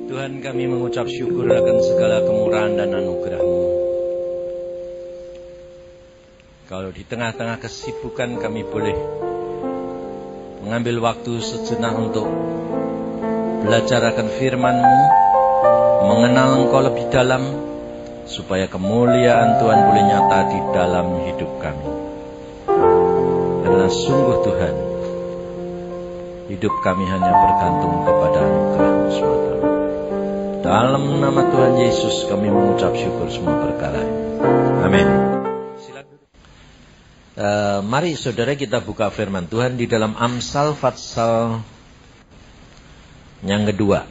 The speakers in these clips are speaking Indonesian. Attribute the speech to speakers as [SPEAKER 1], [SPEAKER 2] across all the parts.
[SPEAKER 1] Tuhan, kami mengucap syukur akan segala kemurahan dan anugerah-Mu. Kalau di tengah-tengah kesibukan kami boleh mengambil waktu sejenak untuk belajar akan firman-Mu, mengenal Engkau lebih dalam, supaya kemuliaan Tuhan boleh nyata di dalam hidup kami. Karena sungguh Tuhan, hidup kami hanya bergantung kepada anugerah-Mu semata. Dalam nama Tuhan Yesus kami mengucap syukur semua perkara. Amin. Mari saudara kita buka firman Tuhan di dalam Amsal pasal yang kedua,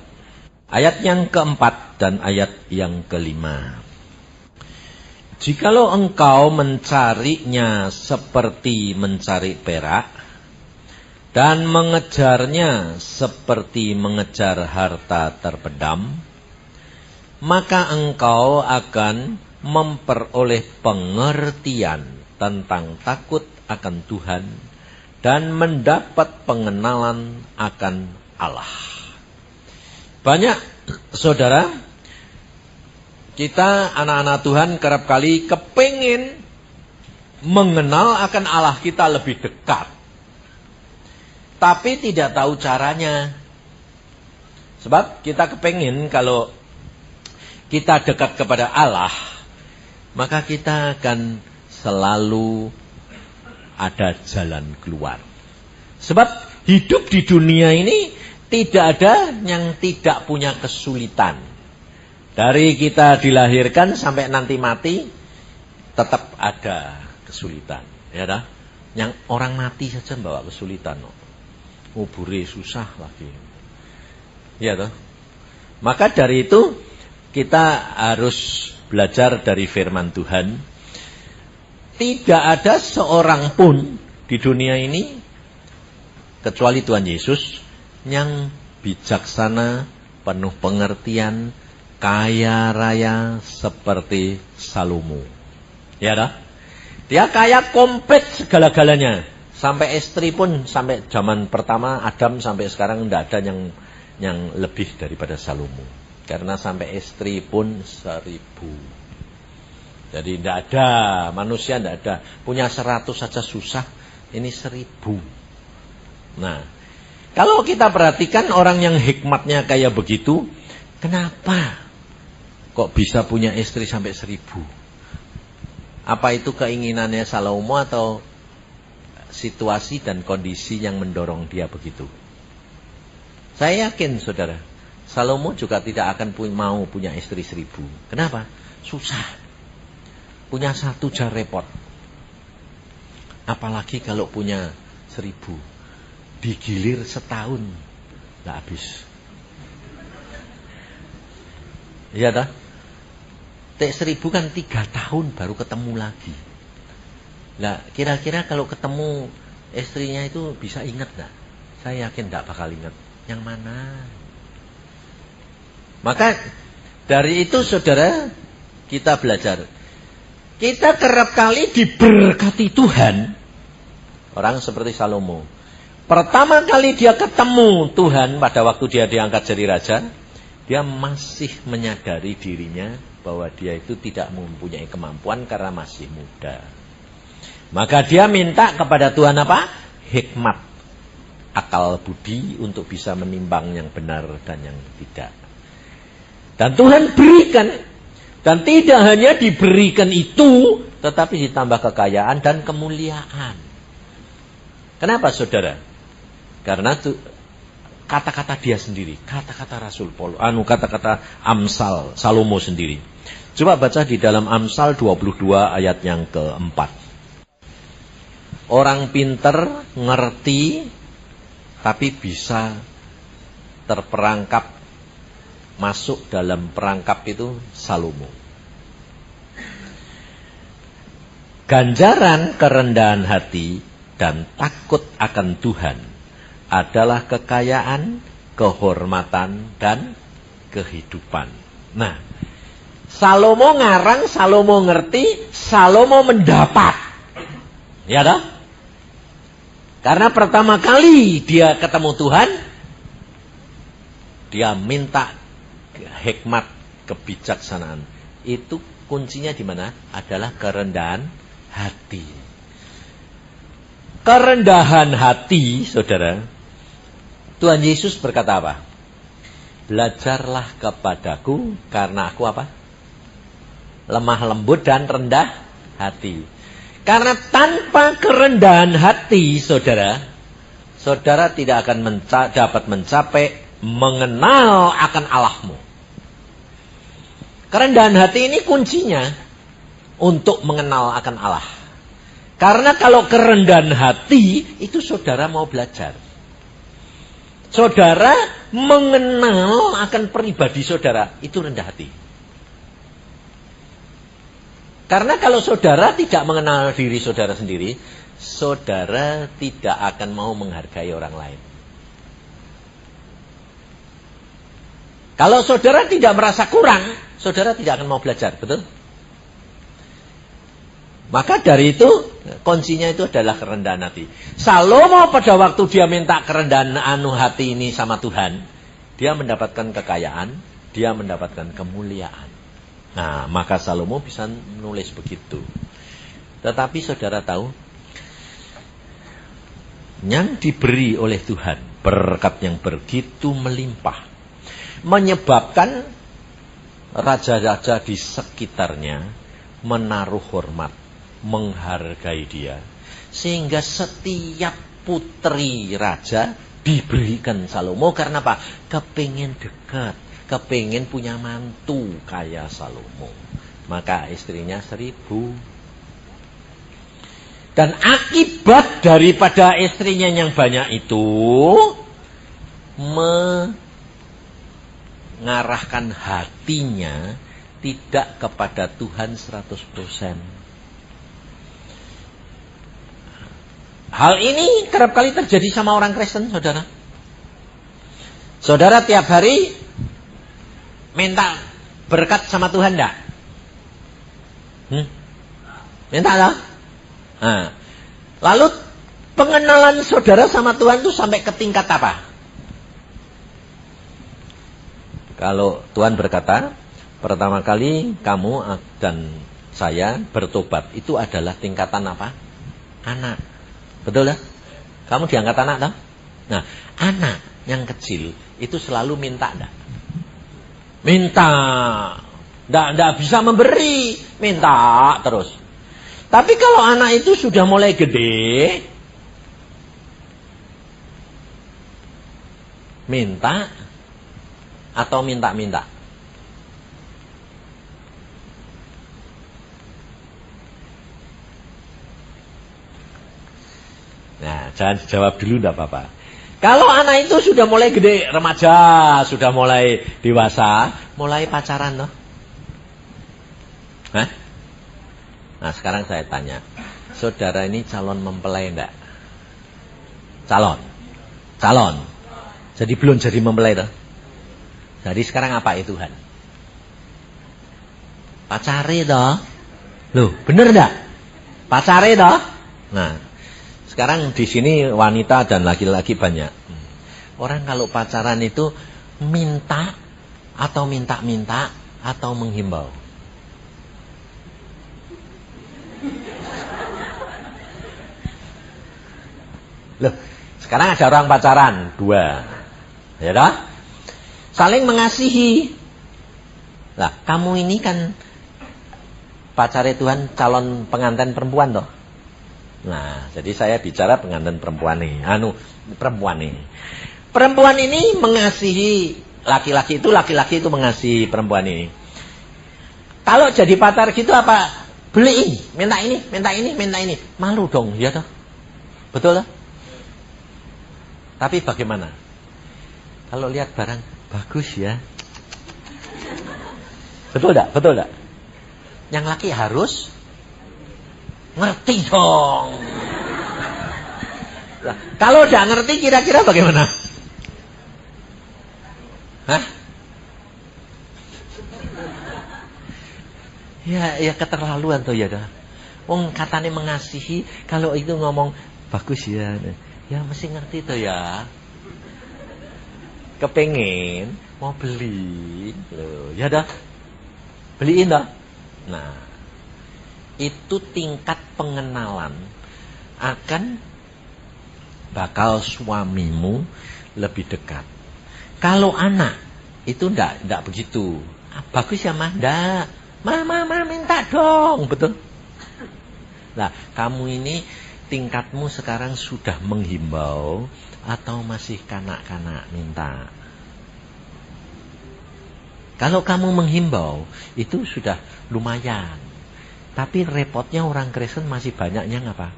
[SPEAKER 1] ayat yang keempat dan ayat yang kelima. Jikalau engkau mencarinya seperti mencari perak, dan mengejarnya seperti mengejar harta terpendam, maka engkau akan memperoleh pengertian tentang takut akan Tuhan dan mendapat pengenalan akan Allah. Banyak saudara, kita anak-anak Tuhan kerap kali kepingin mengenal akan Allah kita lebih dekat, tapi tidak tahu caranya. Sebab kita kepingin kalau kita dekat kepada Allah, maka kita akan selalu ada jalan keluar. Sebab hidup di dunia ini tidak ada yang tidak punya kesulitan. Dari kita dilahirkan sampai nanti mati, tetap ada kesulitan. Ya dah? Yang orang mati saja bawa kesulitan. Nguburi susah lagi. Ya toh? Maka dari itu kita harus belajar dari firman Tuhan. Tidak ada seorang pun di dunia ini kecuali Tuhan Yesus yang bijaksana, penuh pengertian, kaya raya seperti Salomo. Ya dah? Dia kaya komplit segala-galanya. Sampai istri pun sampai zaman pertama Adam sampai sekarang tidak ada yang lebih daripada Salomo. Karena sampai istri pun 1000. Jadi tidak ada, manusia tidak ada. Punya 100 saja susah, ini 1000. Nah, kalau kita perhatikan orang yang hikmatnya kayak begitu, kenapa kok bisa punya istri sampai 1000? Apa itu keinginannya Salomo atau situasi dan kondisi yang mendorong dia begitu? Saya yakin saudara, Salomo juga tidak akan mau punya istri 1000. Kenapa? Susah. Punya 1 jar repot. Apalagi kalau punya 1000. Digilir setahun. Tidak habis. Iya dah? Tek 1000 kan 3 tahun baru ketemu lagi. Nah, kira-kira kalau ketemu istrinya itu bisa ingat enggak? Saya yakin tidak bakal ingat. Yang mana? Maka dari itu saudara, kita belajar. Kita kerap kali diberkati Tuhan. Orang seperti Salomo. Pertama kali dia ketemu Tuhan pada waktu dia diangkat jadi raja, dia masih menyadari dirinya bahwa dia itu tidak mempunyai kemampuan karena masih muda. Maka dia minta kepada Tuhan apa? Hikmat, akal budi untuk bisa menimbang yang benar dan yang tidak. Dan Tuhan berikan. Dan tidak hanya diberikan itu, tetapi ditambah kekayaan dan kemuliaan. Kenapa saudara? Karena kata-kata dia sendiri, kata-kata Rasul Paulus, kata-kata Amsal Salomo sendiri. Coba baca di dalam Amsal 22 ayat yang keempat. Orang pinter ngerti, tapi bisa terperangkap, masuk dalam perangkap itu Salomo. Ganjaran kerendahan hati dan takut akan Tuhan adalah kekayaan, kehormatan, dan kehidupan. Nah, Salomo ngarang, Salomo ngerti, Salomo mendapat. Ya dah? Karena pertama kali dia ketemu Tuhan, dia minta hikmat, kebijaksanaan. Itu kuncinya di mana? Adalah kerendahan hati. Kerendahan hati, saudara. Tuhan Yesus berkata apa? Belajarlah kepadaku karena aku apa? Lemah lembut dan rendah hati. Karena tanpa kerendahan hati, saudara, saudara tidak akan dapat mencapai mengenal akan Allahmu. Kerendahan hati ini kuncinya untuk mengenal akan Allah. Karena kalau kerendahan hati, itu saudara mau belajar. Saudara mengenal akan pribadi saudara, itu rendah hati. Karena kalau saudara tidak mengenal diri saudara sendiri, saudara tidak akan mau menghargai orang lain. Kalau saudara tidak merasa kurang, saudara tidak akan mau belajar, betul? Maka dari itu, kuncinya itu adalah kerendahan hati. Salomo pada waktu dia minta kerendahan hati ini sama Tuhan, dia mendapatkan kekayaan, dia mendapatkan kemuliaan. Nah, maka Salomo bisa menulis begitu. Tetapi saudara tahu, yang diberi oleh Tuhan, berkat yang begitu melimpah, menyebabkan raja-raja di sekitarnya menaruh hormat, menghargai dia. Sehingga setiap putri raja diberikan Salomo. Karena apa? Kepingin dekat, kepingin punya mantu kayak Salomo. Maka istrinya 1000. Dan akibat daripada istrinya yang banyak itu, mengarahkan hatinya tidak kepada Tuhan 100%. Hal ini kerap kali terjadi sama orang Kristen, saudara. Saudara tiap hari minta berkat sama Tuhan enggak? Minta enggak? Nah, lalu pengenalan saudara sama Tuhan itu sampai ke tingkat apa? Kalau Tuhan berkata, pertama kali kamu dan saya bertobat, itu adalah tingkatan apa? Anak. Betul lah? Kamu diangkat anak toh? Nah, anak yang kecil itu selalu minta enggak? Minta. Enggak bisa memberi, minta terus. Tapi kalau anak itu sudah mulai gede, minta atau minta-minta? Nah, jangan dijawab dulu, enggak apa-apa. Kalau anak itu sudah mulai gede, remaja, sudah mulai dewasa, mulai pacaran toh? Hah? Nah, sekarang saya tanya, saudara ini calon mempelai enggak? Calon. Jadi belum jadi mempelai toh? Jadi sekarang apa itu Tuhan? Pacare toh? Loh, bener enggak? Pacare toh? Nah, sekarang di sini wanita dan laki-laki banyak. Orang kalau pacaran itu minta atau minta-minta atau menghimbau. Loh, sekarang ada orang pacaran 2. Ya toh? Saling mengasihi. Lah, kamu ini kan pacare Tuhan, calon pengantin perempuan toh? Nah, jadi saya bicara pengantin perempuan nih. Perempuan nih. Perempuan ini mengasihi laki-laki itu mengasihi perempuan ini. Kalau jadi pacar gitu apa? Beliin, minta ini. Malu dong, ya toh? Betul toh? Tapi bagaimana? Kalau lihat barang bagus ya. Betul enggak? Yang laki harus ngerti dong. Nah, kalau tidak ngerti kira-kira bagaimana? Hah? Ya keterlaluan tuh ya dah. Wong katanya mengasihi, kalau itu ngomong bagus ya. Ya mesti ngerti tuh ya. Kepengen mau beli, loh, ya dah, beliin dah. Nah, itu tingkat pengenalan akan bakal suamimu lebih dekat. Kalau anak itu ndak begitu. Bagus ya mah, ndak. Mama minta dong, betul. Nah, kamu ini tingkatmu sekarang sudah menghimbau atau masih kanak-kanak minta? Kalau kamu menghimbau, itu sudah lumayan. Tapi repotnya orang Kristen masih banyaknya apa?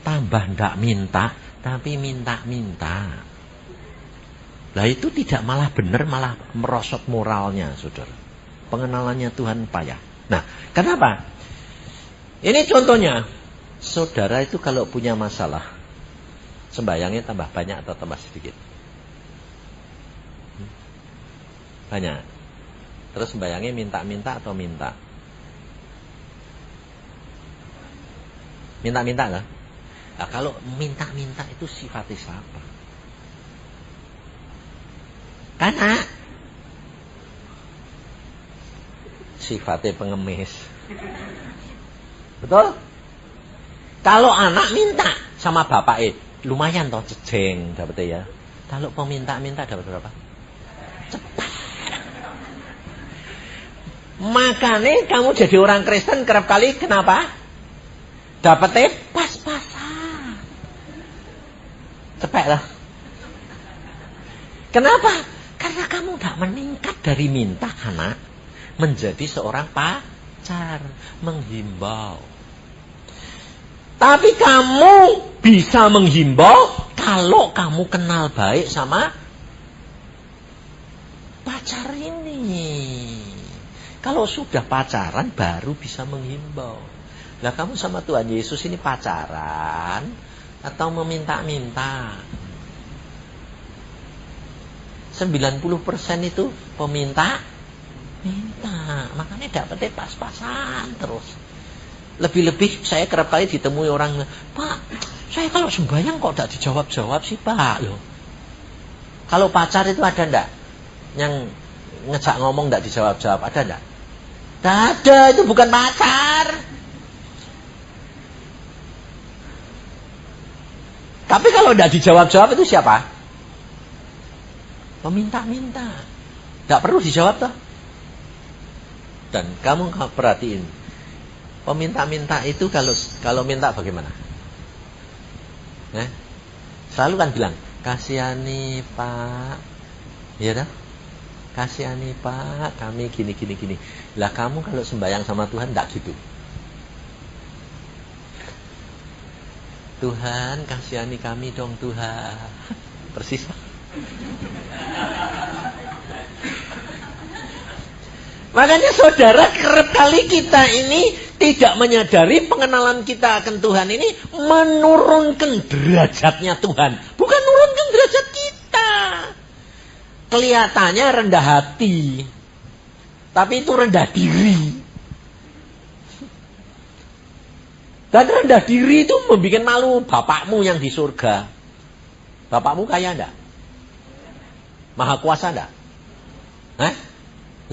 [SPEAKER 1] Tambah ndak minta, tapi minta-minta. Lah itu tidak malah benar, malah merosot moralnya, saudara. Pengenalannya Tuhan payah. Nah, kenapa? Ini contohnya. Saudara itu kalau punya masalah, sembayangnya tambah banyak atau tambah sedikit? Banyak. Terus sembayangnya minta-minta atau minta? Minta-minta lah. Nah, kalau minta-minta itu sifatnya siapa? Karena sifatnya pengemis. Betul? Kalau anak minta sama bapak lumayan toh cejeng dapetnya ya. Kalau peminta-minta dapat berapa? Cepat. Makanya kamu jadi orang Kristen kerap kali kenapa? Dapetnya pas-pasan. Cepet lah. Kenapa? Karena kamu tidak meningkat dari minta anak menjadi seorang pacar, menghimbau. Tapi kamu bisa menghimbau kalau kamu kenal baik sama pacar ini. Kalau sudah pacaran baru bisa menghimbau. Lah kamu sama Tuhan Yesus ini pacaran atau meminta-minta? 90% itu peminta minta. Makanya dapetnya pas-pasan terus. Lebih-lebih saya kerap kali ditemui orang, Pak, saya kalau sembahyang kok tidak dijawab-jawab sih Pak loh. Kalau pacar itu ada enggak? Yang ngejak ngomong tidak dijawab-jawab, ada enggak? Tidak ada, itu bukan pacar. Tapi kalau tidak dijawab-jawab itu siapa? Peminta-minta. Tidak perlu dijawab toh. Dan kamu perhatiin, peminta-minta itu kalau minta bagaimana? Selalu kan bilang, kasihani Pak, ya dah, kasihani Pak, kami gini. Lah kamu kalau sembahyang sama Tuhan tidak gitu. Tuhan kasihani kami dong Tuhan. Persis. Makanya saudara, kerap kali kita ini tidak menyadari pengenalan kita akan Tuhan ini menurunkan derajatnya Tuhan. Bukan menurunkan derajat kita. Kelihatannya rendah hati. Tapi itu rendah diri. Dan rendah diri itu membuat malu bapakmu yang di surga. Bapakmu kaya enggak? Maha kuasa enggak?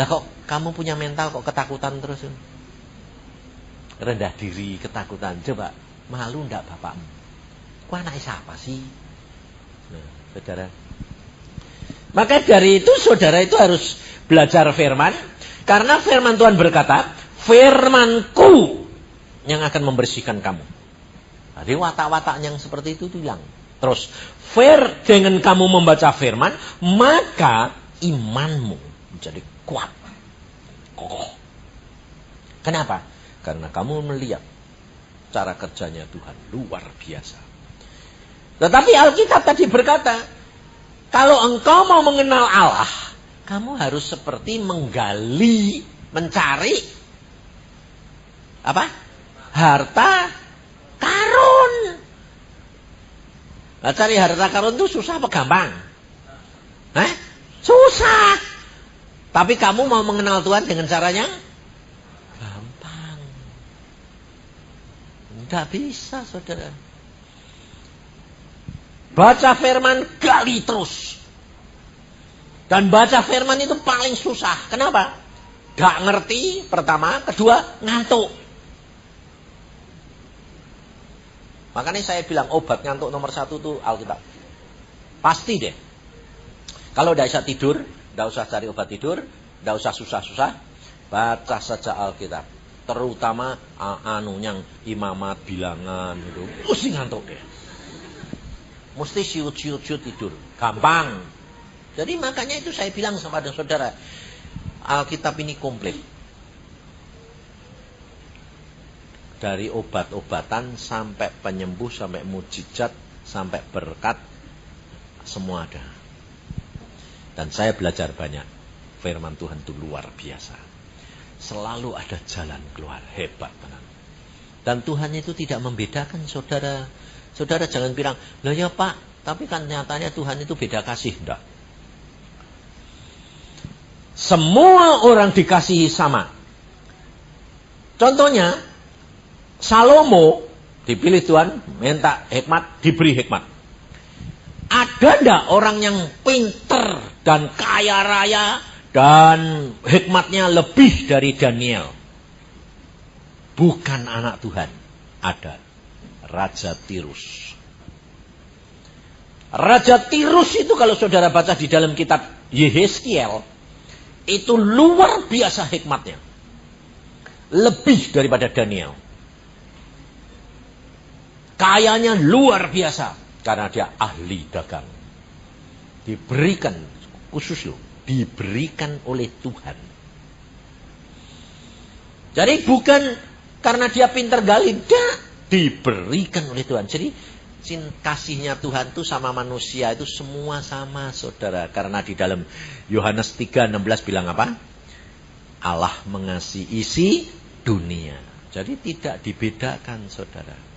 [SPEAKER 1] Lah kok kamu punya mental kok ketakutan terus? Rendah diri, ketakutan. Coba, malu enggak bapakmu? Kok anak siapa sih? Nah, saudara. Maka dari itu saudara itu harus belajar firman. Karena firman Tuhan berkata, firmanku yang akan membersihkan kamu. Jadi watak-watak yang seperti itu hilang. Terus, dengan kamu membaca firman, maka imanmu menjadi kuat, kokoh. Kenapa? Karena kamu melihat cara kerjanya Tuhan luar biasa. Tetapi Alkitab tadi berkata, kalau engkau mau mengenal Allah, kamu harus seperti menggali, mencari apa? Harta karun. Nah, cari harta karun itu susah apa gampang? Susah. Tapi kamu mau mengenal Tuhan dengan caranya? Gampang. Tidak bisa, saudara. Baca firman, gali terus. Dan baca firman itu paling susah. Kenapa? Gak ngerti, pertama. Kedua, ngantuk. Makanya saya bilang obat ngantuk nomor 1 itu Alkitab. Pasti deh. Kalau tidak bisa tidur, tidak usah cari obat tidur, tidak usah susah-susah, baca saja Alkitab. Terutama yang imamat bilangan itu, mesti ngantuk deh. Mesti siut-siut tidur, gampang. Jadi makanya itu saya bilang sama saudara, Alkitab ini komplit. Dari obat-obatan sampai penyembuh, sampai mujizat, sampai berkat, semua ada. Dan saya belajar banyak. Firman Tuhan itu luar biasa. Selalu ada jalan keluar, hebat benar. Dan Tuhan itu tidak membedakan saudara. Saudara jangan bilang, "Lah ya Pak, tapi kan nyatanya Tuhan itu beda kasih." Enggak. Semua orang dikasihi sama. Contohnya, Salomo dipilih Tuhan, minta hikmat, diberi hikmat. Ada enggak orang yang pinter dan kaya raya dan hikmatnya lebih dari Daniel? Bukan anak Tuhan. Ada. Raja Tirus. Raja Tirus itu kalau saudara baca di dalam kitab Yehezkiel, itu luar biasa hikmatnya. Lebih daripada Daniel. Kayanya luar biasa. Karena dia ahli dagang. Diberikan, khusus loh, diberikan oleh Tuhan. Jadi bukan karena dia pintar gali, diberikan oleh Tuhan. Jadi kasihnya Tuhan itu sama manusia itu semua sama saudara. Karena di dalam Yohanes 3:16 bilang apa? Allah mengasihi isi dunia. Jadi tidak dibedakan saudara.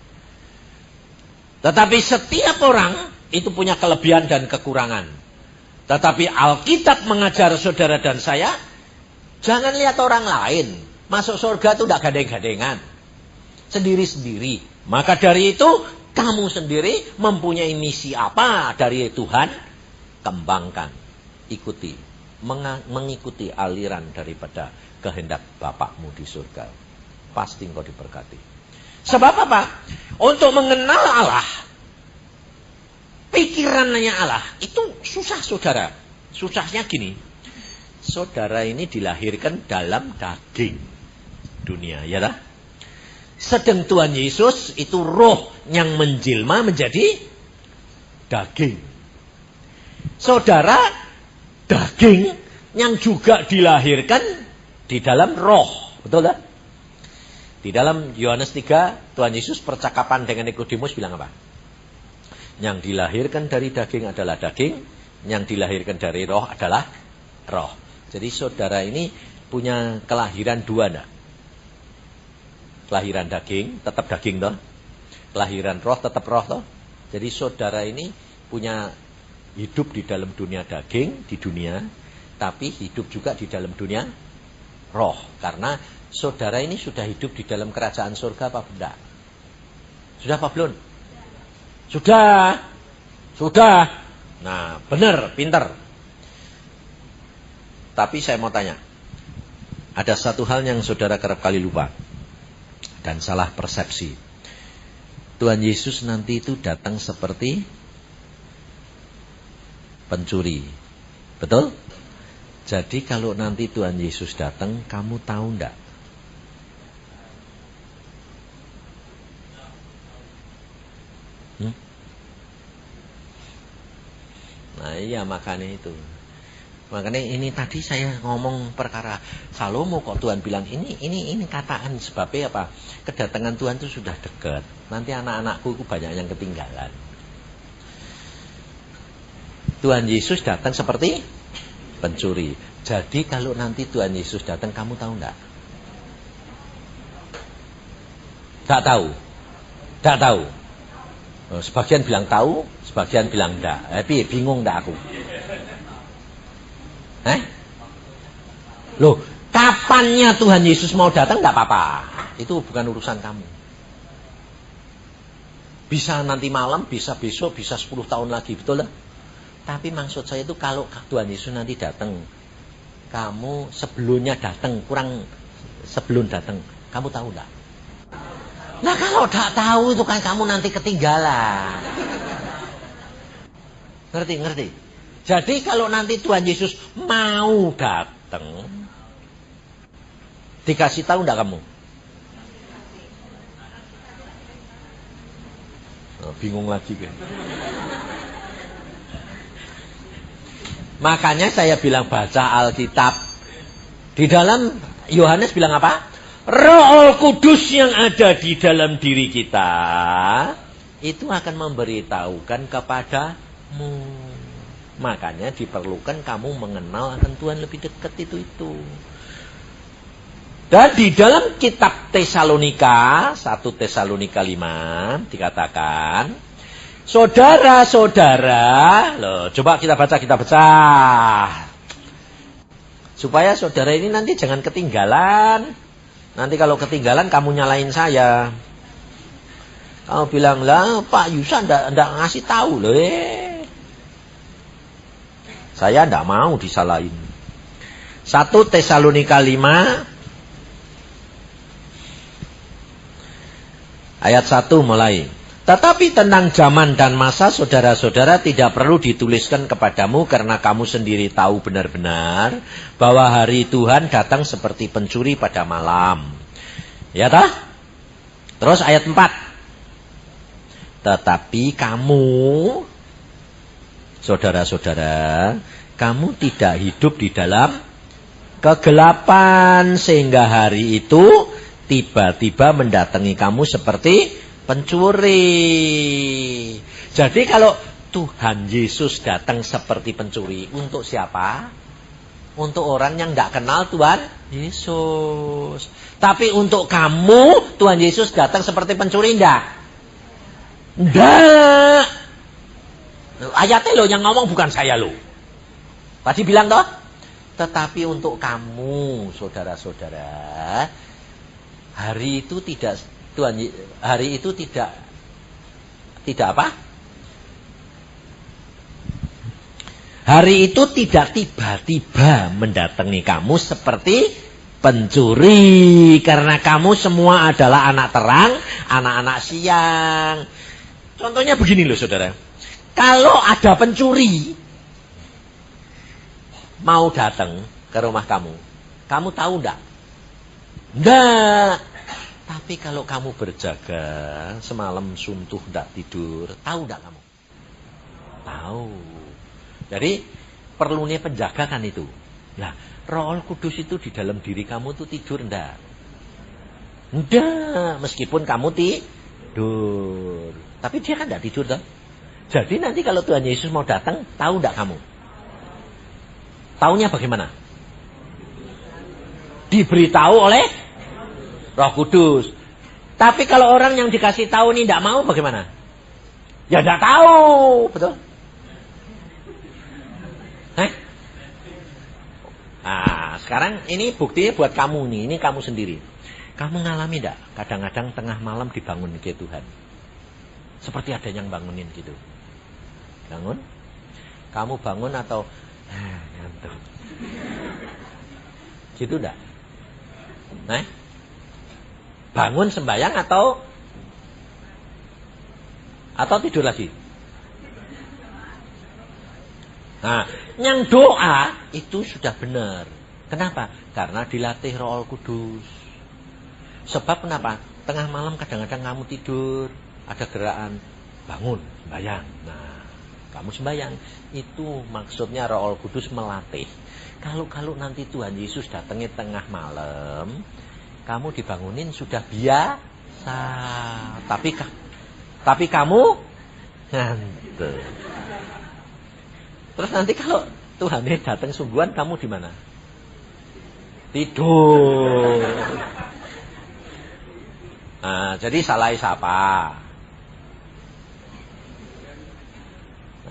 [SPEAKER 1] Tetapi setiap orang itu punya kelebihan dan kekurangan. Tetapi Alkitab mengajar saudara dan saya, jangan lihat orang lain. Masuk surga itu tidak gadeng-gadengan. Sendiri-sendiri. Maka dari itu, kamu sendiri mempunyai misi apa dari Tuhan? Kembangkan. Ikuti. Mengikuti aliran daripada kehendak Bapakmu di surga. Pasti engkau diberkati. Sebab apa? Untuk mengenal Allah, pikirannya Allah, itu susah saudara. Susahnya gini, saudara ini dilahirkan dalam daging dunia, ya tak? Sedang Tuhan Yesus itu roh yang menjelma menjadi daging. Saudara, daging yang juga dilahirkan di dalam roh, betul tak? Di dalam Yohanes 3, Tuhan Yesus percakapan dengan Nikodemus bilang apa? Yang dilahirkan dari daging adalah daging, yang dilahirkan dari roh adalah roh. Jadi saudara ini punya kelahiran dua enggak? Kelahiran daging, tetap daging toh. Kelahiran roh, tetap roh toh. Jadi saudara ini punya hidup di dalam dunia daging, di dunia, tapi hidup juga di dalam dunia roh. Karena saudara ini sudah hidup di dalam kerajaan surga apa tidak? Sudah apa belum? Sudah. Sudah. Nah, benar, pintar. Tapi saya mau tanya. Ada satu hal yang saudara kerap kali lupa. Dan salah persepsi. Tuhan Yesus nanti itu datang seperti pencuri. Betul? Jadi kalau nanti Tuhan Yesus datang, kamu tahu enggak? Nah iya makanya itu. Makanya ini tadi saya ngomong perkara Salomo kok Tuhan bilang ini kataan sebabnya apa? Kedatangan Tuhan itu sudah dekat. Nanti anak-anakku itu banyak yang ketinggalan. Tuhan Yesus datang seperti pencuri. Jadi kalau nanti Tuhan Yesus datang, kamu tahu enggak? Tak tahu. Tak tahu. Sebagian bilang tahu, sebagian bilang enggak. Tapi bingung enggak aku? Loh, kapannya Tuhan Yesus mau datang enggak apa-apa. Itu bukan urusan kamu. Bisa nanti malam, bisa besok, bisa 10 tahun lagi, betul lah? Tapi maksud saya itu kalau Tuhan Yesus nanti datang, kamu sebelumnya datang, kurang sebelum datang, kamu tahu enggak? Nah kalau tidak tahu itu kan kamu nanti ketinggalan. Ngerti? Jadi kalau nanti Tuhan Yesus mau datang, dikasih tahu enggak kamu? Oh, bingung lagi kan? Makanya saya bilang baca Alkitab. Di dalam Yohanes bilang apa? Roh Kudus yang ada di dalam diri kita itu akan memberitahukan kepadamu. Makanya diperlukan kamu mengenal akan Tuhan lebih dekat itu. Dan di dalam kitab Tesalonika 1 Tesalonika 5 dikatakan, saudara-saudara, loh, coba kita baca. Supaya saudara ini nanti jangan ketinggalan. Nanti kalau ketinggalan kamu nyalain saya. Kamu bilang, lah Pak Yusa ndak ngasih tahu loh. Saya ndak mau disalahin. 1 Tesalonika 5 ayat 1 mulai. Tetapi tentang zaman dan masa saudara-saudara tidak perlu dituliskan kepadamu karena kamu sendiri tahu benar-benar bahwa hari Tuhan datang seperti pencuri pada malam. Ya toh? Terus ayat 4. Tetapi kamu, saudara-saudara, kamu tidak hidup di dalam kegelapan sehingga hari itu tiba-tiba mendatangi kamu seperti pencuri. Jadi kalau Tuhan Yesus datang seperti pencuri, untuk siapa? Untuk orang yang tidak kenal Tuhan Yesus. Tapi untuk kamu, Tuhan Yesus datang seperti pencuri enggak? Enggak. Ayatnya loh yang ngomong, bukan saya loh. Tadi bilang toh? Tetapi untuk kamu, saudara-saudara, hari itu tidak apa? Hari itu tidak tiba-tiba mendatangi kamu seperti pencuri, karena kamu semua adalah anak terang, anak-anak siang. Contohnya begini loh saudara. Kalau ada pencuri mau datang ke rumah kamu tahu enggak? Enggak. Tapi kalau kamu berjaga, semalam suntuh enggak tidur, tahu enggak kamu? Tahu. Jadi perlunya penjaga kan itu. Nah, Roh Kudus itu di dalam diri kamu tuh tidur enggak? Enggak, meskipun kamu tidur. Tapi dia kan enggak tidur toh. Jadi nanti kalau Tuhan Yesus mau datang, tahu enggak kamu? Taunya bagaimana? Diberitahu oleh Roh Kudus. Tapi kalau orang yang dikasih tahu ini tidak mau bagaimana? Ya tidak tahu, betul? Nah, sekarang ini buktinya buat kamu nih, ini kamu sendiri. Kamu ngalami tidak? Kadang-kadang tengah malam dibangun ke Tuhan. Seperti ada yang bangunin gitu. Bangun? Kamu bangun atau ngantuk? Gitu enggak? Nah, bangun sembahyang atau tidur lagi? Nah, yang doa itu sudah benar. Kenapa? Karena dilatih Roh Kudus. Sebab kenapa? Tengah malam kadang-kadang kamu tidur, ada gerakan bangun, sembahyang. Nah, kamu sembahyang. Itu maksudnya Roh Kudus melatih. Kalau nanti Tuhan Yesus datangnya tengah malam, kamu dibangunin sudah biasa. Tapi kamu ngantuk. Terus nanti kalau Tuhan datang sungguhan, kamu di mana? Tidur. Nah, jadi salah siapa?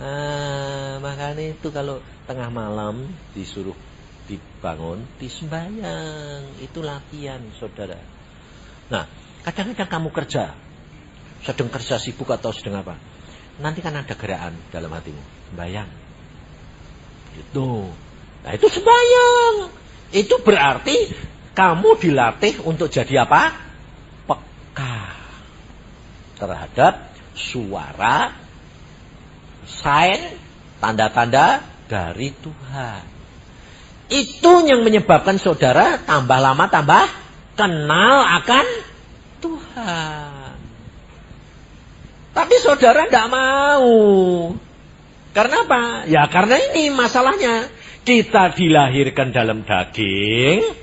[SPEAKER 1] Nah, makanya itu kalau tengah malam disuruh dibangun, disembahyang, itu latihan, saudara. Nah, kadang-kadang kamu sedang kerja sibuk atau sedang apa? Nanti kan ada gerakan dalam hatimu, sembahyang. Gitu. Nah itu sembahyang. Itu berarti kamu dilatih untuk jadi apa? Peka terhadap suara, sign, tanda-tanda dari Tuhan. Itu yang menyebabkan saudara tambah lama tambah kenal akan Tuhan. Tapi saudara tidak mau. Karena apa? Ya karena ini masalahnya. Kita dilahirkan dalam daging.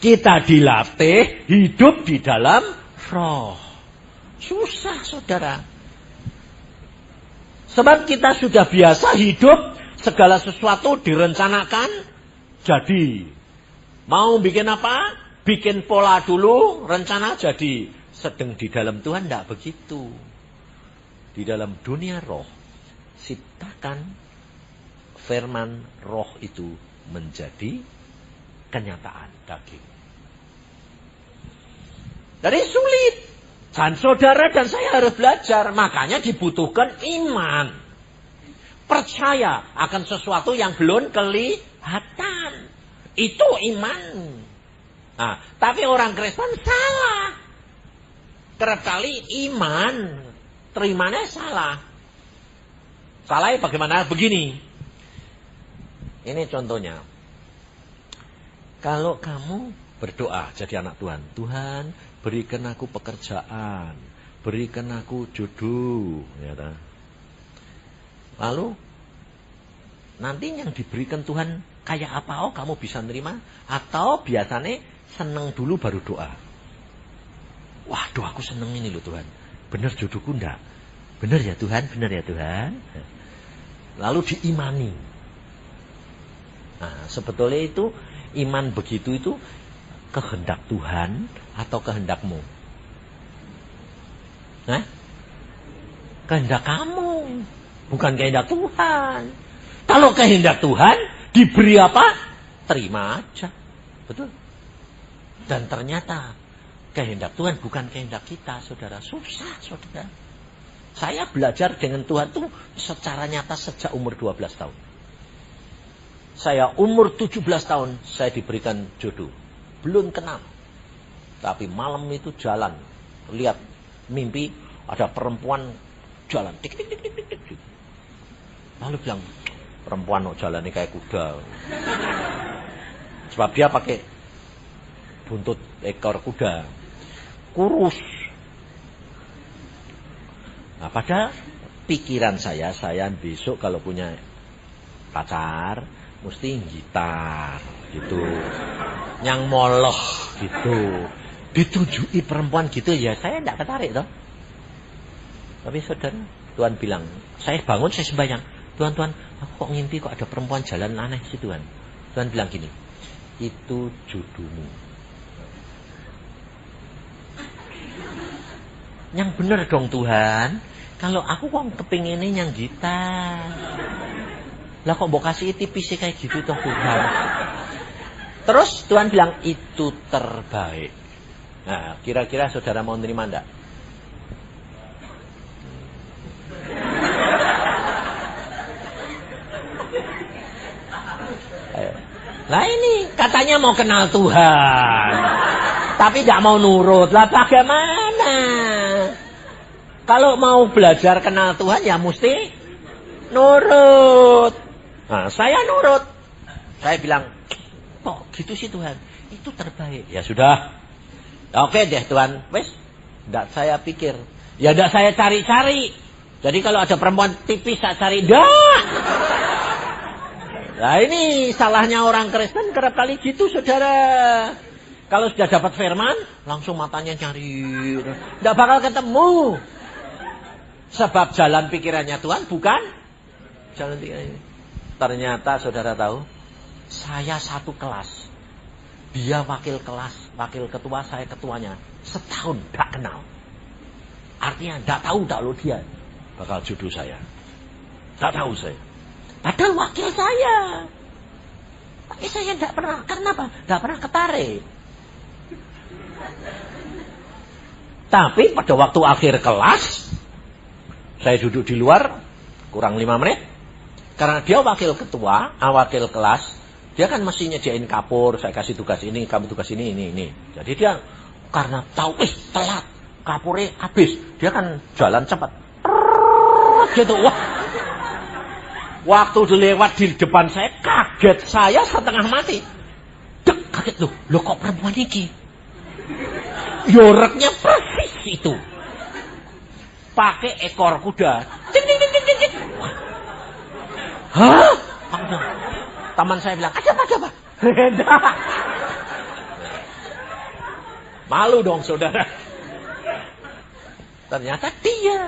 [SPEAKER 1] Kita dilatih hidup di dalam roh. Susah saudara. Sebab kita sudah biasa hidup. Segala sesuatu direncanakan. Jadi. Mau bikin apa? Bikin pola dulu. Rencana jadi. Sedang di dalam Tuhan tidak begitu. Di dalam dunia roh. Ciptakan. Firman roh itu menjadi kenyataan daging. Jadi sulit. Dan saudara dan saya harus belajar. Makanya dibutuhkan iman. Percaya akan sesuatu yang belum kelihatan. Itu iman. Nah, tapi orang Kristen salah. Kerap kali iman. Terimanya salah. Salahnya bagaimana? Begini. Ini contohnya. Kalau kamu berdoa jadi anak Tuhan. Tuhan berikan aku pekerjaan. Berikan aku jodoh. Ya, lalu nanti yang diberikan Tuhan kayak apa? Oh kamu bisa nerima. Atau biasanya seneng dulu baru doa. Waduh aku seneng ini loh Tuhan. Benar jodohku enggak? Benar ya Tuhan? Benar ya Tuhan? Lalu diimani. Nah, sebetulnya itu iman begitu itu kehendak Tuhan atau kehendakmu? Nah, kehendak kamu, bukan kehendak Tuhan. Kalau kehendak Tuhan diberi apa? Terima aja, betul. Dan ternyata kehendak Tuhan bukan kehendak kita, saudara. Susah, saudara. Saya belajar dengan Tuhan itu secara nyata sejak umur 12 tahun. Saya umur 17 tahun saya diberikan jodoh. Belum kenal. Tapi malam itu jalan. Lihat mimpi ada perempuan jalan. Tik, tik, tik, tik, tik, tik. Lalu bilang, perempuan kok jalan ini kayak kuda. Sebab dia pakai buntut ekor kuda. Kurus. Nah pada pikiran saya besok kalau punya pacar mesti gitar gitu, yang moloh gitu, ditujui perempuan gitu ya saya tidak ketarik toh. Tapi saudara, Tuhan bilang, saya bangun saya sembahyang, Tuhan aku kok ngimpi kok ada perempuan jalan aneh sih Tuhan. Tuhan bilang gini, itu jodohmu. Yang benar dong Tuhan, kalau aku kok kepinginnya yang gitar. Lah kok mbok kasih tipis kayak gitu toh Tuhan. Terus Tuhan bilang itu terbaik. Nah, kira-kira saudara mau nerima enggak? Nah ini katanya mau kenal Tuhan. Tapi enggak mau nurut. Lah bagaimana? Kalau mau belajar kenal Tuhan ya mesti nurut. Nah, saya nurut. Saya bilang, kok gitu sih Tuhan? Itu terbaik. Ya sudah. Oke deh Tuhan. Wes, enggak saya pikir. Ya enggak saya cari-cari. Jadi kalau ada perempuan tipis saya cari. Enggak. Nah ini salahnya orang Kristen kerap kali gitu saudara. Kalau sudah dapat firman, langsung matanya cari. Enggak bakal ketemu. Sebab jalan pikirannya Tuhan bukan jalan pikirannya. Ternyata saudara tahu, saya satu kelas. Dia wakil kelas, wakil ketua, saya ketuanya. Setahun gak kenal. Artinya gak tahu tak lo dia bakal jodoh saya. Gak tahu saya. Padahal wakil saya. Tapi saya gak pernah, kenapa? Gak pernah ketarik. Tapi pada waktu akhir kelas, saya duduk di luar, kurang 5 menit. Karena dia wakil ketua, wakil kelas, dia kan mesti nyediain kapur, saya kasih tugas ini, kamu tugas ini. Jadi dia karena tahu, telat, kapurnya habis, dia kan jalan cepat. Gitu, wah. Waktu lewat di depan saya, kaget saya setengah mati. Kaget loh kok perempuan ini? Yoreknya persis itu. Pakai ekor kuda. Hah? Teman saya bilang, ada apa? Malu dong saudara. Ternyata dia.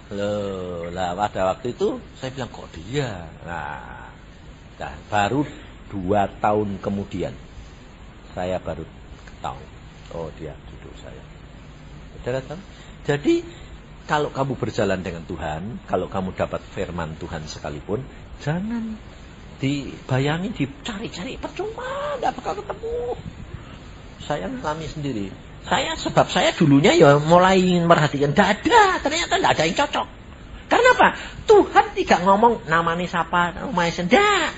[SPEAKER 1] Loh, lah pada waktu itu saya bilang kok dia. Nah baru 2 tahun kemudian saya baru tahu. Oh dia duduk saya. Saudara tahu? Jadi kalau kamu berjalan dengan Tuhan, kalau kamu dapat firman Tuhan sekalipun, jangan dibayangin, dicari-cari, percuma, nggak bakal ketemu. Saya ngalami sendiri. Sebab saya dulunya ya mulai merhatikan, ternyata nggak ada yang cocok. Karena apa? Tuhan tidak ngomong namanya siapa, namanya sendak.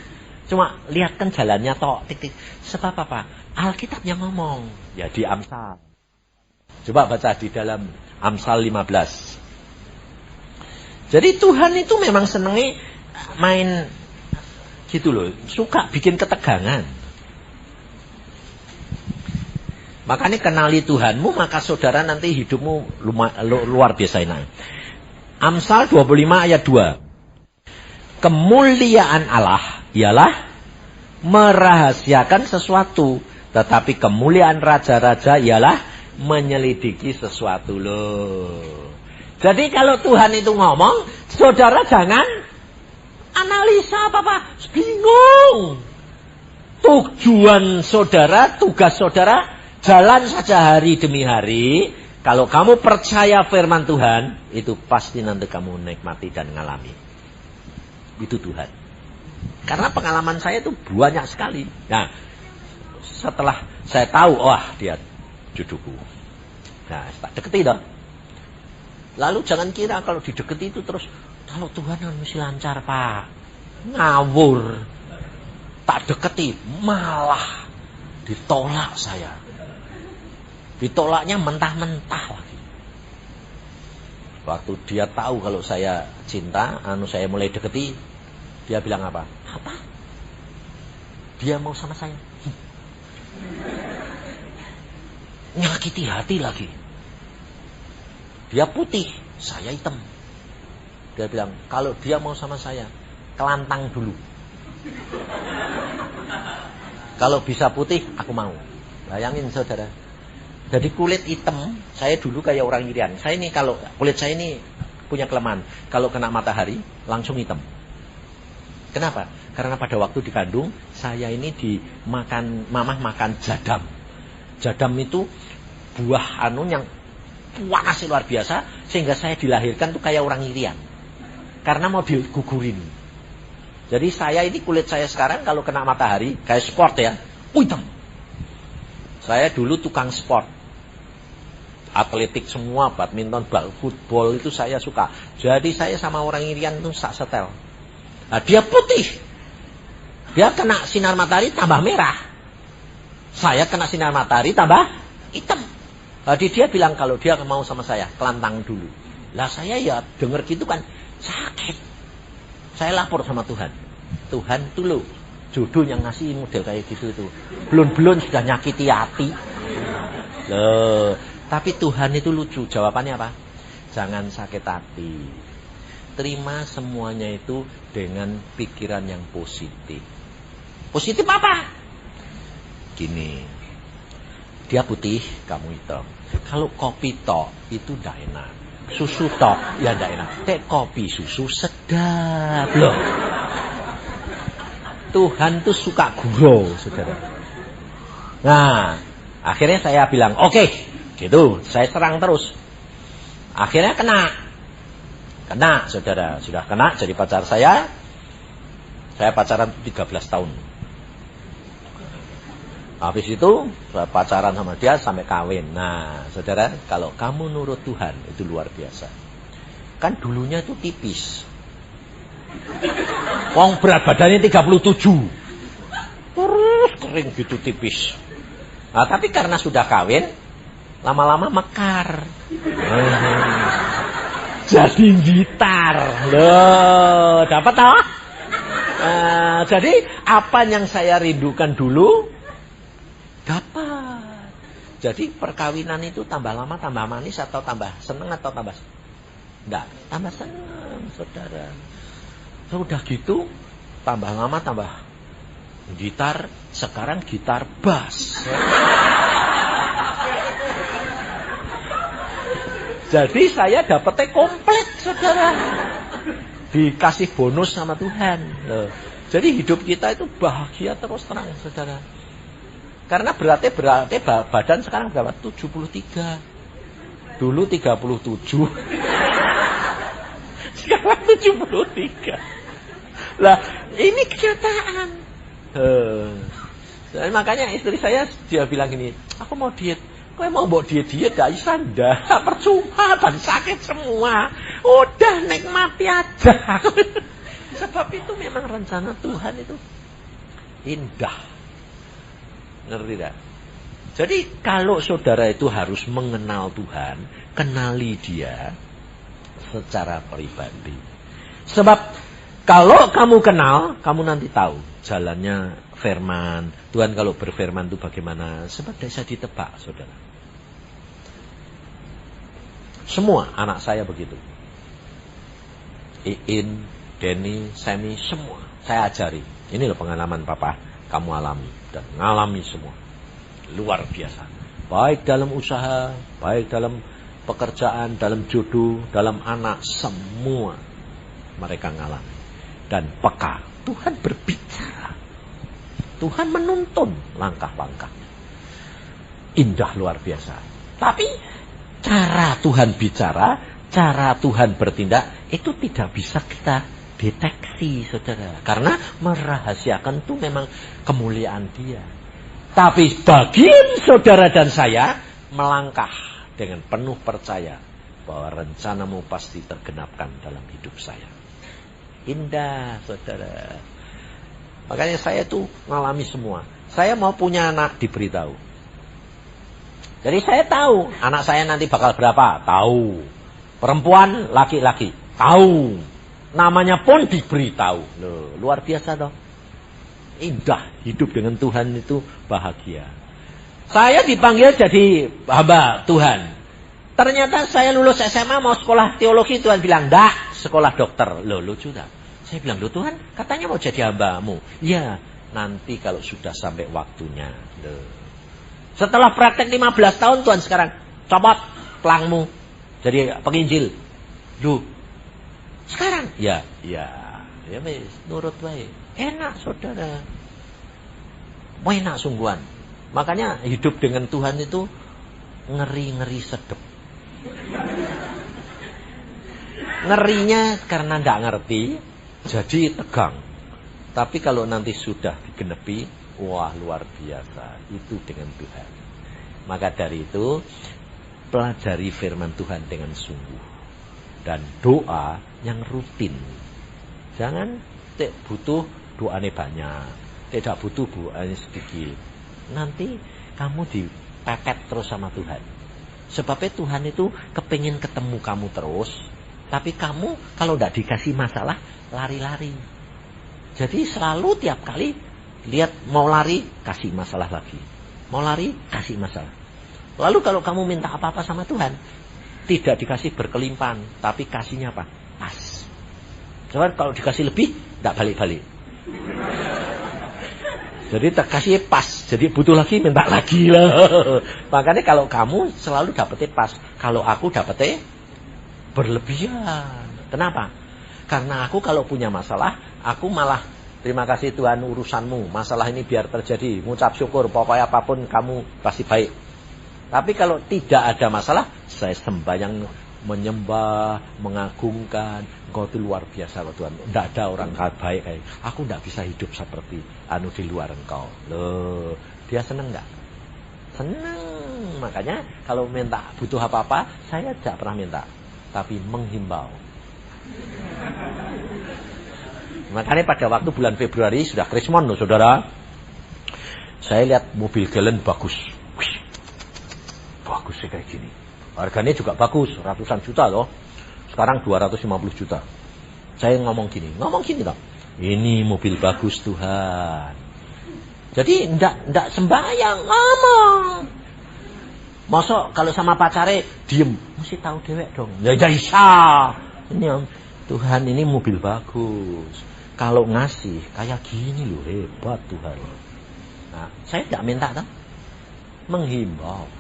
[SPEAKER 1] Cuma lihatkan jalannya tok, tik. Sebab apa? Alkitab yang ngomong. Ya di Amsal. Coba baca di dalam Amsal 15. Jadi Tuhan itu memang senengnya main gitu loh, suka bikin ketegangan. Makanya kenali Tuhanmu, maka saudara nanti hidupmu luar biasa enak. Amsal 25 ayat 2. Kemuliaan Allah ialah merahasiakan sesuatu, tetapi kemuliaan raja-raja ialah menyelidiki sesuatu loh. Jadi kalau Tuhan itu ngomong, saudara jangan analisa apa-apa, bingung. Tujuan saudara, tugas saudara, jalan saja hari demi hari. Kalau kamu percaya firman Tuhan, itu pasti nanti kamu nikmati dan ngalami. Itu Tuhan. Karena pengalaman saya itu banyak sekali. Nah, setelah saya tahu, wah dia jodohku. Nah, tak deketi dong. Lalu jangan kira kalau dideketi itu terus, kalau Tuhan kan mesti lancar Pak. Ngawur. Tak deketi, malah ditolak saya. Ditolaknya mentah-mentah lagi. Waktu dia tahu kalau saya cinta, saya mulai deketi, dia bilang apa? Apa? Dia mau sama saya. Nyakiti hati lagi. Dia putih, saya hitam. Dia bilang, kalau dia mau sama saya, kelantang dulu. Kalau bisa putih, aku mau. Bayangin saudara. Jadi kulit hitam, saya dulu kayak orang irian. Saya ini kalau kulit saya ini punya kelemahan. Kalau kena matahari, langsung hitam. Kenapa? Karena pada waktu dikandung, saya ini mamah makan jadam. Jadam itu buah yang panas luar biasa, sehingga saya dilahirkan tuh kayak orang irian. Karena mau digugurin. Jadi saya ini kulit saya sekarang kalau kena matahari, kayak sport ya, hitam. Saya dulu tukang sport. Atletik semua, badminton, football itu saya suka. Jadi saya sama orang irian tuh sak setel. Nah, dia putih. Dia kena sinar matahari tambah merah. Saya kena sinar matahari tambah hitam. Jadi dia bilang kalau dia mau sama saya, kelantang dulu. Lah saya ya denger gitu kan sakit. Saya lapor sama Tuhan. Tuhan tuh loh, jodoh yang ngasih model kayak gitu tuh. Belum sudah nyakiti hati. Loh, tapi Tuhan itu lucu. Jawabannya apa? Jangan sakit hati. Terima semuanya itu dengan pikiran yang positif. Positif apa? Gini. Dia putih, kamu hitam. Kalau kopi tok itu tidak enak. Susu tok ya tidak enak. Teh kopi susu sedap loh. Tuhan tuh suka gurau, saudara. Nah, akhirnya saya bilang, oke, gitu. Saya serang terus. Akhirnya kena, saudara. Sudah kena jadi pacar saya. Saya pacaran 13 tahun. Habis itu saya pacaran sama dia sampai kawin. Nah, saudara, kalau kamu nurut Tuhan itu luar biasa. Kan dulunya itu tipis. Wong berat badannya 37. Terus kering gitu tipis. Nah, tapi karena sudah kawin, lama-lama mekar. Jadi gitar. Loh, dapat toh? Jadi apa yang saya rindukan dulu dapat. Jadi perkawinan itu tambah lama tambah manis atau tambah seneng atau tambah enggak, tambah seneng, saudara. Sudah gitu tambah lama tambah gitar, sekarang gitar bass. Jadi saya dapetnya komplit, saudara. Dikasih bonus sama Tuhan. Loh. Jadi hidup kita itu bahagia terus terang, saudara. Karena berarti badan sekarang berapa? 73. Dulu 37. Sekarang 73. Lah, ini kenyataan. Makanya istri saya dia bilang gini, aku mau diet. Kau mau buat diet gak bisa ndak. Percuma, dan sakit semua. Udah nikmati aja. Sebab itu memang rencana Tuhan itu indah. Ngerti tak? Jadi kalau saudara itu harus mengenal Tuhan, kenali dia secara pribadi. Sebab kalau kamu kenal, kamu nanti tahu jalannya firman. Tuhan kalau berfirman itu bagaimana? Sebab bisa ditebak, saudara. Semua anak saya begitu. Iin, Denny, Semi, semua. Saya ajari. Ini loh pengalaman papa, kamu alami. Dan ngalami semua. Luar biasa. Baik dalam usaha, baik dalam pekerjaan, dalam jodoh, dalam anak, semua mereka ngalami. Dan peka. Tuhan berbicara. Tuhan menuntun langkah-langkahnya. Indah luar biasa. Tapi cara Tuhan bicara, cara Tuhan bertindak, itu tidak bisa kita deteksi, saudara. Karena merahasiakan itu memang kemuliaan dia. Tapi bagi saudara dan saya, melangkah dengan penuh percaya bahwa rencanamu pasti tergenapkan dalam hidup saya. Indah, saudara. Makanya saya tuh ngalami semua. Saya mau punya anak, diberitahu. Jadi saya tahu anak saya nanti bakal berapa, tahu. Perempuan, laki-laki, tahu. Namanya pun diberitahu. Loh, luar biasa dong. Indah hidup dengan Tuhan itu bahagia. Saya dipanggil jadi hamba Tuhan. Ternyata saya lulus SMA mau sekolah teologi, Tuhan bilang, "Enggak, sekolah dokter." Loh, lucu tak? Saya bilang, "Loh Tuhan, katanya mau jadi hambamu." "Ya, nanti kalau sudah sampai waktunya." Loh. Setelah praktek 15 tahun Tuhan sekarang, "Copot pelangmu jadi penginjil." Loh. Sekarang ya nurut baik. Enak, saudara. Enak sungguhan. Makanya hidup dengan Tuhan itu ngeri-ngeri sedep. Ngerinya karena tidak ngerti, jadi tegang. Tapi kalau nanti sudah digenepi, wah luar biasa. Itu dengan Tuhan. Maka dari itu, pelajari firman Tuhan dengan sungguh. Dan doa yang rutin. Jangan butuh doanya banyak. Tidak butuh doanya sedikit. Nanti kamu dipepet terus sama Tuhan. Sebabnya Tuhan itu kepingin ketemu kamu terus. Tapi kamu kalau tidak dikasih masalah, lari-lari. Jadi selalu tiap kali lihat mau lari, kasih masalah lagi. Mau lari, kasih masalah. Lalu kalau kamu minta apa-apa sama Tuhan, tidak dikasih berkelimpahan, tapi kasihnya apa? Pas. Soalnya kalau dikasih lebih, tidak balik-balik. Jadi terkasih pas, jadi butuh lagi, minta lagi lah. Makanya kalau kamu selalu dapetnya pas, kalau aku dapetnya berlebihan. Kenapa? Karena aku kalau punya masalah, aku malah terima kasih Tuhan urusanmu, masalah ini biar terjadi, mengucap syukur, pokoknya apapun kamu pasti baik. Tapi kalau tidak ada masalah, saya sembahyang, menyembah, mengagungkan. Engkau itu luar biasa loh Tuhan. Tidak ada orang baik kayak aku, tidak bisa hidup seperti di luar engkau. Loh, dia senang nggak? Senang. Makanya kalau minta butuh apa-apa, saya tidak pernah minta, tapi menghimbau. Makanya pada waktu bulan Februari sudah Krismon loh saudara. Saya lihat mobil Galen bagus. Wih, bagus sih kayak gini. Harganya juga bagus, ratusan juta loh. Sekarang 250 juta. Saya ngomong gini toh. Ini mobil bagus Tuhan. Jadi ndak sembahyang ngomong. Masa kalau sama pacare diem, mesti tahu dewek dong. Ya bisa. Ini Tuhan ini mobil bagus. Kalau ngasih kayak gini loh, hebat Tuhan. Nah, saya tidak minta kan? Menghimbau.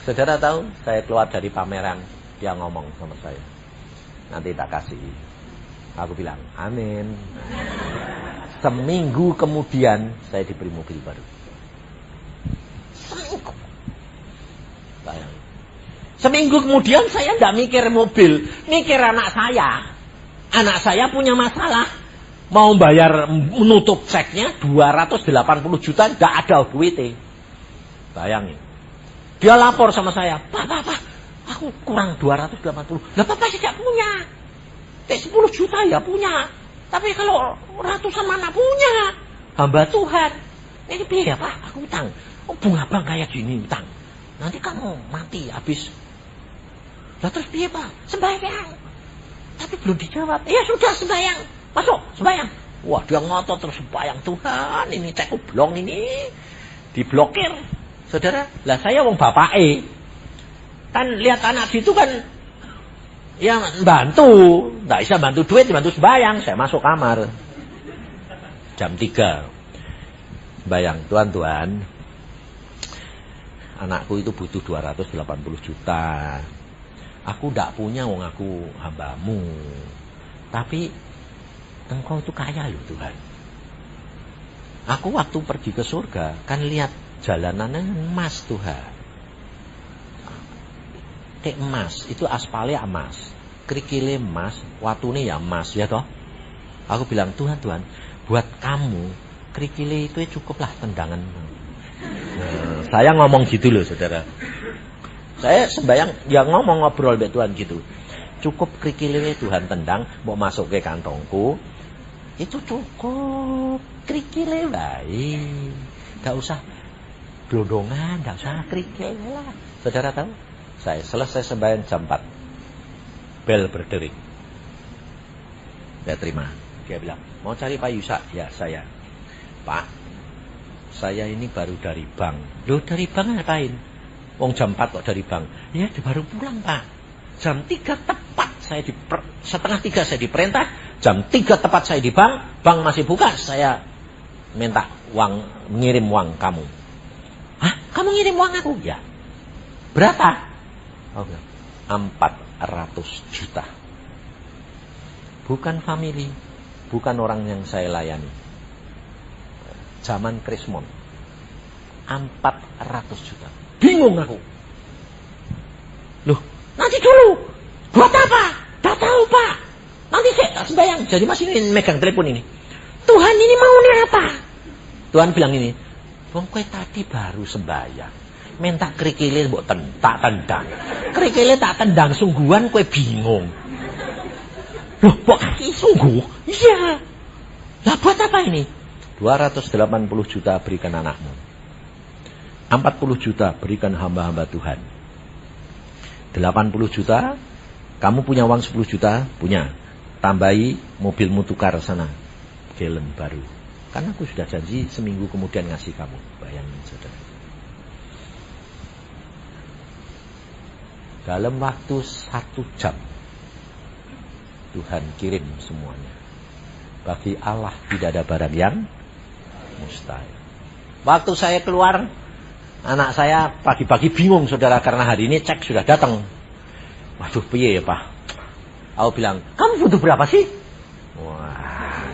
[SPEAKER 1] Saudara tahu, saya keluar dari pameran, dia ngomong sama saya. Nanti tak kasih. Aku bilang, amin. Seminggu kemudian saya diberi mobil baru. Seminggu. Bayang. Seminggu kemudian saya tidak mikir mobil, mikir anak saya. Anak saya punya masalah. Mau bayar menutup ceknya 280 juta, tidak ada duitnya. Bayangin. Dia lapor sama saya, Pak, aku kurang 280. Lah Papa tidak punya. 10 juta ya punya. Tapi kalau ratusan mana punya. Hamba Tuhan. Ini biaya Pak, aku utang. Oh, bunga bank kayak gini utang. Nanti kamu mati habis. Lah terus biaya Pak? Sembahyang. Tapi belum dijawab. Ya sudah sembahyang. Masuk, sembahyang. Wah, dia ngotot terus sembahyang. Tuhan, ini cek oblong ini. Diblokir. Saudara, lah saya wong bapake. Kan lihat anak situ kan ya bantu. Nggak bisa bantu duit, bantu sembahyang. Saya masuk kamar. Jam 3. Bayang, Tuhan. Anakku itu butuh 280 juta. Aku tidak punya, wong aku hambamu. Tapi Engkau itu kaya loh Tuhan. Aku waktu pergi ke surga kan lihat jalanannya emas Tuhan. Kayak emas, itu aspalnya emas, kerikilnya emas, watune ya emas ya toh. Aku bilang Tuhan, buat kamu kerikilnya itu cukuplah tendangan. Nah, saya ngomong gitu loh saudara. Saya sembahyang, ya ngobrol dengan Tuhan gitu. Cukup kerikilnya Tuhan tendang, mau masuk ke kantongku, itu cukup kerikilnya baik. Gak usah gelodongan, gak usah kerikilnya lah. Saudara tahu? Saya selesai sembahyang jam 4. Bel berdering. Dia terima. Dia bilang, mau cari Pak Yusak? Ya saya. Pak, saya ini baru dari bank. Loh dari bank ngapain? Wong jam 4 kok dari bank? Ya baru pulang Pak. Jam 3 tepat saya setengah 3 saya diperintah. Jam 3 tepat saya di bank. Bank masih buka. Saya minta uang, mengirim uang kamu. Hah? Kamu ngirim uang aku? Ya. Berapa? Oh, 400 juta. Bukan family, bukan orang yang saya layani. Zaman Krismon. 400 juta. Bingung aku. Loh, nanti dulu. Buat apa? Tak tahu Pak. Nanti saya sembahyang. Jadi masih ini megang telepon ini. Tuhan ini mau nih apa? Tuhan bilang ini. Wong kowe tadi baru sembahyang. Minta kerikilnya mbok tak tendang. Kerikilnya tak tendang sungguhan kowe bingung. Loh, kok kaki sungguh? Iya. Lah buat apa ini? 280 juta berikan anakmu. 40 juta berikan hamba-hamba Tuhan. 80 juta, kamu punya uang 10 juta, punya. Tambahi mobilmu tukar sana. Galen baru. Karena aku sudah janji seminggu kemudian ngasih kamu. Bayangin saudara. Dalam waktu 1 jam Tuhan kirim semuanya. Bagi Allah tidak ada barang yang mustahil. Waktu saya keluar, anak saya pagi-pagi bingung saudara, karena hari ini cek sudah datang. Waduh piye ya Pak? Aku bilang, kamu butuh berapa sih? Wah.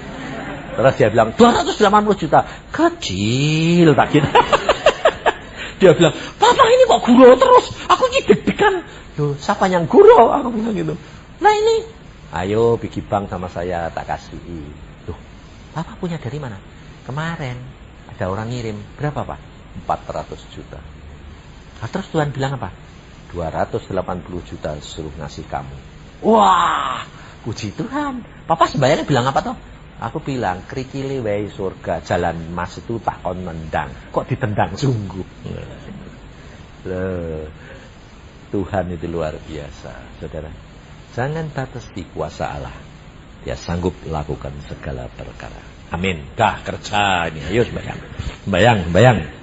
[SPEAKER 1] Terus dia bilang 280 juta. Kecil tak gitu. Dia bilang, Papa ini kok gurau terus? Aku ini deg-degan. Loh, siapa yang gurau? Aku bilang gitu. Nah ini, ayo pergi bank sama saya, tak kasih. Loh, Papa punya dari mana? Kemarin ada orang ngirim. Berapa Pak? 400 juta. Nah, terus Tuhan bilang apa? 280 juta suruh ngasih kamu. Wah, Puji Tuhan. Papa sembahyangnya bilang apa toh? Aku bilang, krikile wae surga, jalan mas itu tak kon nendang. Kok ditendang sungguh? Loh, Tuhan itu luar biasa, saudara. Jangan batasi kuasa Allah. Dia sanggup lakukan segala perkara. Amin. Dah kerja ini. Ayo sembahyang. Sembahyang.